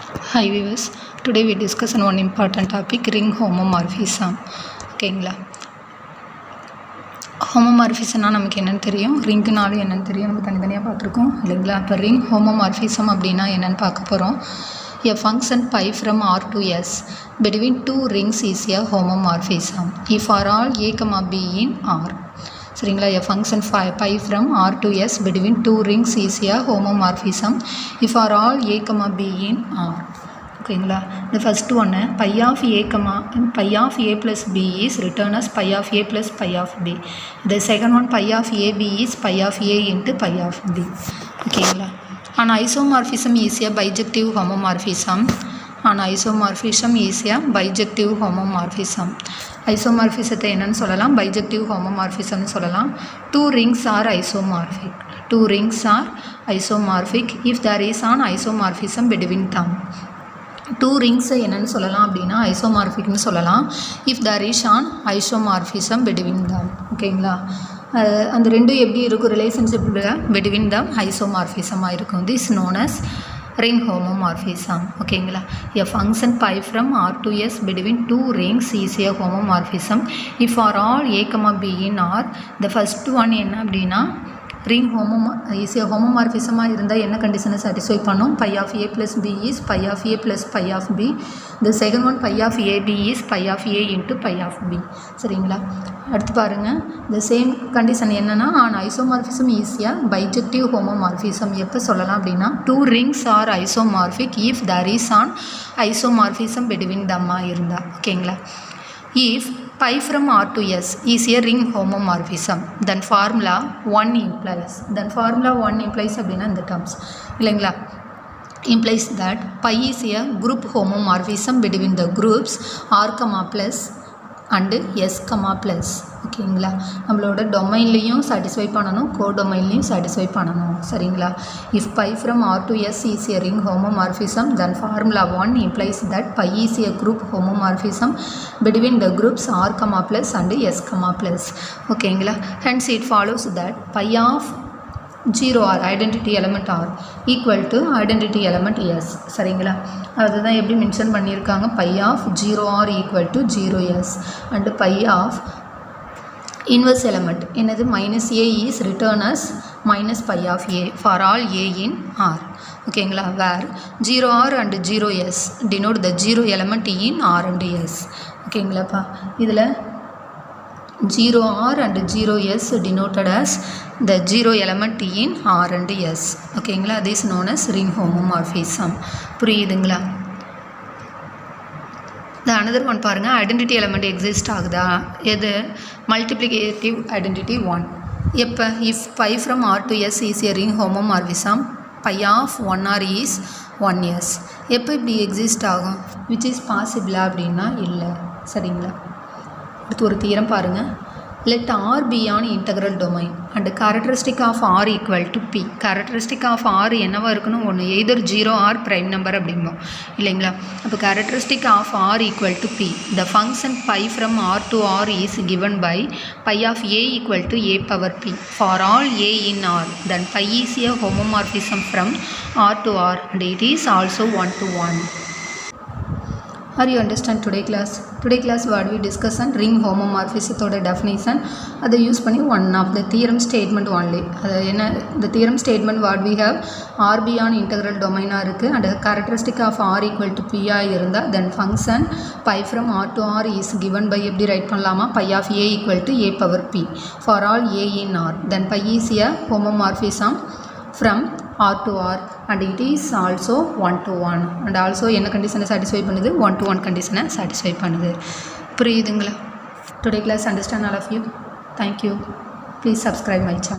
Hi viewers, today we discuss on one important topic, ring homomorphism. ஓகேங்களா, ஹோமோமார்ஃபிசம்னா நமக்கு என்னென்னு தெரியும், ரிங்க்னாலும் என்னென்னு தெரியும், நம்ம தனித்தனியாக பார்த்துருக்கோம் இல்லைங்களா. இப்போ ரிங் ஹோமோமார்ஃபிசம் அப்படின்னா என்னென்னு பார்க்க போகிறோம். A function pi from R to S between two rings is a homomorphism if for all a, b in R. சரிங்களா, a function pi from R to S between two rings is a homomorphism if for all a, b in R. ஓகேங்களா, இந்த first ஒன்று pi of a plus b is written as pi of a plus pi of b. The second one pi of a b is pi of a into pi of b. ஓகேங்களா, an isomorphism is a bijective homomorphism. An isomorphism is a bijective homomorphism. ஐசோமார்ஃபிசத்தை என்னன்னு சொல்லலாம், bijective ஹோமோமார்ஃபிசம்னு சொல்லலாம். Two rings are isomorphic. Two rings are isomorphic if there is an isomorphism between them. Two ரிங்ஸை என்னென்னு சொல்லலாம் அப்படின்னா ஐசோமார்ஃபிக்னு சொல்லலாம். If there is an isomorphism between them. ஓகேங்களா, அந்த ரெண்டும் எப்படி இருக்கும், ரிலேஷன்ஷிப்பில் பிட்வீன் தம் ஐசோமார்ஃபிசமாக இருக்கும். This known as ring homomorphism. ஓகேங்களா, a function pi from R to S between two rings is a homomorphism if for all a, b in R. the first one என்ன அப்படின்னா ring ஹோமோமார்ஃபிசமாக இருந்தால் என்ன கண்டிஷனை satisfy பண்ணும், pi of a plus b is pi of a plus pi of b. the second one pi of a b is pi of a into pi of b. சரிங்களா, அடுத்து பாருங்கள், the same condition என்னென்னா an isomorphism is a bijective homomorphism. எப்போ சொல்லலாம் அப்படின்னா two rings are isomorphic if there is an isomorphism between them இருந்தால். ஓகேங்களா, if pi from R to S is a ring homomorphism then formula 1 implies. then formula 1 implies அப்படின்னா இந்த terms இல்லைங்களா, implies that pi is a group homomorphism between the groups R, plus and S, plus. ஓகேங்களா, நம்மளோட டொமைன்லேயும் satisfy பண்ணணும், கோடொமைன்லேயும் satisfy பண்ணணும். சரிங்களா, if pi from R to S is a ring homomorphism then formula 1 implies that pi is a group homomorphism between the groups R, plus and S, plus. ஓகேங்களா, hence it follows that pi of 0R identity element R equal to identity element S. சரிங்களா, அதுதான் எப்படி mention பண்ணியிருக்காங்க, pi of 0R equal to 0S and pi of inverse element என்னது minus a is written as minus pi of a for all a in R. ஓகேங்களா, where 0R and 0S denote the 0 element in R and S. ஓகேங்களாப்பா, இதில் 0R and 0S denoted as the 0 element in R and S. ஓகேங்களா, this is known as ring homomorphism. புரியுதுங்களா. the another one பாருங்கள், identity element exist ஆகுதா, எது multiplicative identity 1. எப்போ if pi from R to S is a ring homomorphism pi of 1R is 1S. எப்போ இப்படி exist ஆகும், which is possible அப்படின்னா இல்லை. சரிங்களா, அடுத்து ஒரு தியரம் பாருங்கள், let R be an integral domain and characteristic of R equal to P. characteristic of R என்னவா இருக்கணும், ஒன்று either 0R prime number அப்படிம்போம் இல்லைங்களா. அப்போ characteristic of R equal to P. the function pi from R to R is given by pi of a equal to a power P for all a in R. then pi is a homomorphism from R to R and it is also 1 to 1. Are you understand today class? Today class what we discuss on ring homomorphism definition. அதை use பண்ணி one of the theorem statement only. அது என்ன, the theorem statement what we have R beyond integral domain இருக்குது and characteristic of R equal to P இருந்தால் then function pi from R to R is given by எப்படி right பண்ணலாமா, pi of a equal to a power P for all a in R. then pi is a homomorphism from R to R and it is also 1 to 1 and also என்ன கண்டிஷனை satisfy பண்ணுது, 1 to 1 கண்டிஷனை satisfy பண்ணுது. புரியுதுங்களா. Today class understand all of you. Thank you. Please subscribe my channel.